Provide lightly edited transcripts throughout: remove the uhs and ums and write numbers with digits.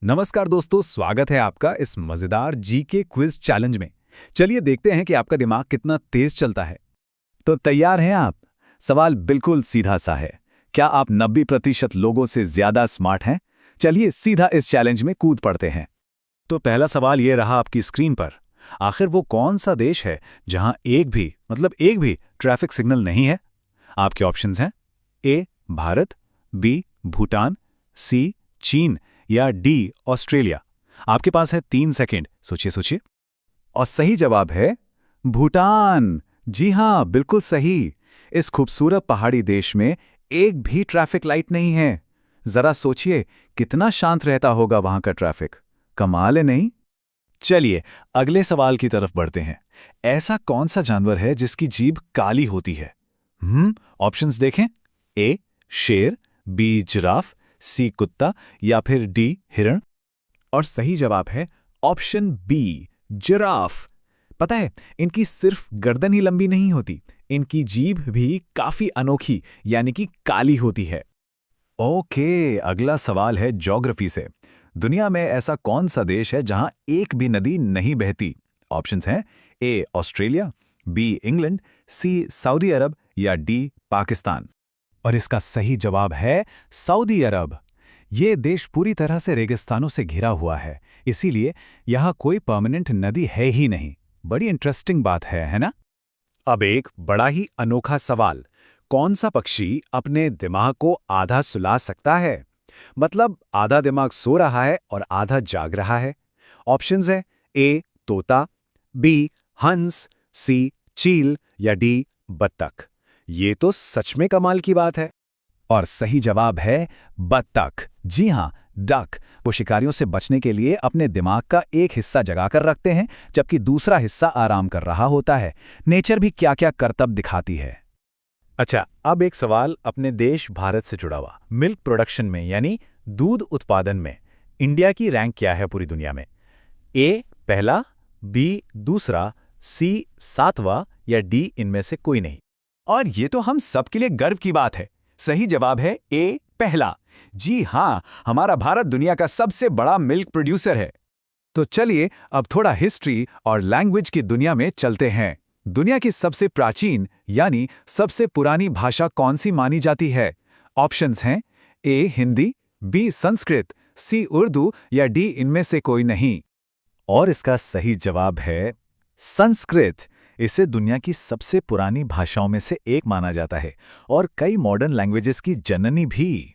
नमस्कार दोस्तों, स्वागत है आपका इस मजेदार जीके क्विज चैलेंज में। चलिए देखते हैं कि आपका दिमाग कितना तेज चलता है। तो तैयार हैं आप? सवाल बिल्कुल सीधा सा है। क्या आप 90% लोगों से ज्यादा स्मार्ट हैं? चलिए सीधा इस चैलेंज में कूद पड़ते हैं। तो पहला सवाल ये रहा आपकी स्क्रीन पर। आखिर वो कौन सा देश है जहां एक भी ट्रैफिक सिग्नल नहीं है? आपके ऑप्शंस हैं ए भारत, बी भूटान, सी चीन या डी ऑस्ट्रेलिया। आपके पास है 3 सेकंड, सोचिए सोचिए। और सही जवाब है भूटान। जी हाँ, बिल्कुल सही। इस खूबसूरत पहाड़ी देश में एक भी ट्रैफिक लाइट नहीं है। जरा सोचिए कितना शांत रहता होगा वहां का ट्रैफिक। कमाल है नहीं? चलिए अगले सवाल की तरफ बढ़ते हैं। ऐसा कौन सा जानवर है जिसकी जीभ काली होती है? ऑप्शंस देखें। ए शेर, बी जिराफ, सी कुत्ता या फिर डी हिरण। और सही जवाब है ऑप्शन बी जिराफ। पता है, इनकी सिर्फ गर्दन ही लंबी नहीं होती, इनकी जीभ भी काफी अनोखी यानी कि काली होती है। ओके, अगला सवाल है ज्योग्राफी से। दुनिया में ऐसा कौन सा देश है जहां एक भी नदी नहीं बहती? ऑप्शंस हैं A Australia, B England, C सऊदी अरब या डी पाकिस्तान। और इसका सही जवाब है सऊदी अरब। ये देश पूरी तरह से रेगिस्तानों से घिरा हुआ है, इसीलिए यहाँ कोई परमानेंट नदी है ही नहीं। बड़ी इंटरेस्टिंग बात है ना? अब एक बड़ा ही अनोखा सवाल। कौन सा पक्षी अपने दिमाग को आधा सुला सकता है? मतलब आधा दिमाग सो रहा है और आधा जाग रहा है। ऑप्शंस हैं ए तोता, बी हंस, सी चील या डी बत्तख। ये तो सच में कमाल की बात है। और सही जवाब है बत्तख। जी हाँ, डक। वो शिकारियों से बचने के लिए अपने दिमाग का एक हिस्सा जगाकर रखते हैं, जबकि दूसरा हिस्सा आराम कर रहा होता है। नेचर भी क्या क्या करतब दिखाती है। अच्छा, अब एक सवाल अपने देश भारत से जुड़ा हुआ। मिल्क प्रोडक्शन में यानी दूध उत्पादन में इंडिया की रैंक क्या है पूरी दुनिया में? ए पहला, बी दूसरा, सी सातवां या डी इनमें से कोई नहीं। और ये तो हम सबके लिए गर्व की बात है। सही जवाब है ए पहला। जी हाँ, हमारा भारत दुनिया का सबसे बड़ा मिल्क प्रोड्यूसर है। तो चलिए अब थोड़ा हिस्ट्री और लैंग्वेज की दुनिया में चलते हैं। दुनिया की सबसे प्राचीन यानी सबसे पुरानी भाषा कौन सी मानी जाती है? ऑप्शंस हैं ए हिंदी, बी संस्कृत, सी उर्दू या डी इनमें से कोई नहीं। और इसका सही जवाब है संस्कृत। इसे दुनिया की सबसे पुरानी भाषाओं में से एक माना जाता है और कई मॉडर्न लैंग्वेजेस की जननी भी।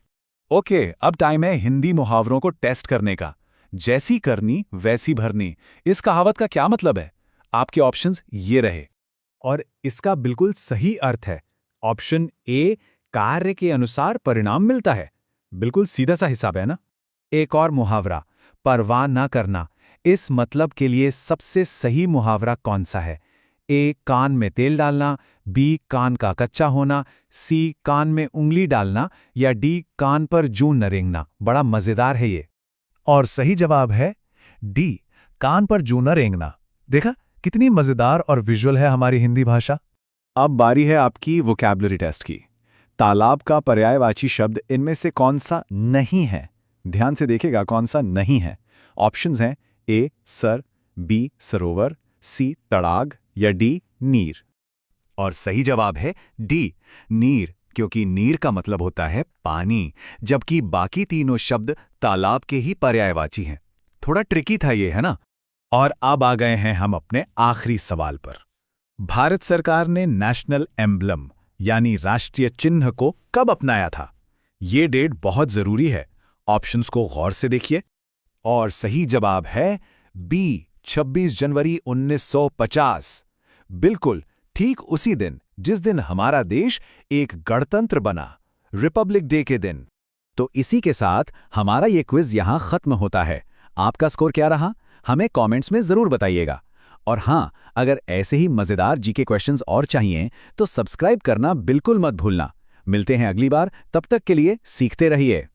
ओके, अब टाइम है हिंदी मुहावरों को टेस्ट करने का। जैसी करनी वैसी भरनी, इस कहावत का क्या मतलब है? आपके ऑप्शंस ये रहे। और इसका बिल्कुल सही अर्थ है ऑप्शन ए, कार्य के अनुसार परिणाम मिलता है। बिल्कुल सीधा सा हिसाब है ना? एक और मुहावरा, परवाह ना करना। इस मतलब के लिए सबसे सही मुहावरा कौन सा है? ए कान में तेल डालना, बी कान का कच्चा होना, सी कान में उंगली डालना या डी कान पर जूं न रेंगना। बड़ा मजेदार है ये। और सही जवाब है डी कान पर जूं न रेंगना। देखा कितनी मजेदार और विजुअल है हमारी हिंदी भाषा। अब बारी है आपकी वोकैबुलरी टेस्ट की। तालाब का पर्यायवाची शब्द इनमें से कौन सा नहीं है? ध्यान से देखिएगा कौन सा नहीं है। ऑप्शंस हैं ए सर, बी सरोवर, सी तड़ाग या डी नीर। और सही जवाब है डी नीर, क्योंकि नीर का मतलब होता है पानी, जबकि बाकी तीनों शब्द तालाब के ही पर्यायवाची हैं। थोड़ा ट्रिकी था ये, है ना? और अब आ गए हैं हम अपने आखिरी सवाल पर। भारत सरकार ने नेशनल एम्बलम यानी राष्ट्रीय चिन्ह को कब अपनाया था? ये डेट बहुत जरूरी है। ऑप्शंस को गौर से देखिए। और सही जवाब है बी 26 जनवरी 1950। बिल्कुल ठीक उसी दिन जिस दिन हमारा देश एक गणतंत्र बना, रिपब्लिक डे के दिन। तो इसी के साथ हमारा ये क्विज यहां खत्म होता है। आपका स्कोर क्या रहा? हमें कमेंट्स में जरूर बताइएगा। और हां, अगर ऐसे ही मजेदार जीके क्वेश्चंस और चाहिए तो सब्सक्राइब करना बिल्कुल मत भूलना। मिलते हैं अगली बार, तब तक के लिए सीखते रहिए।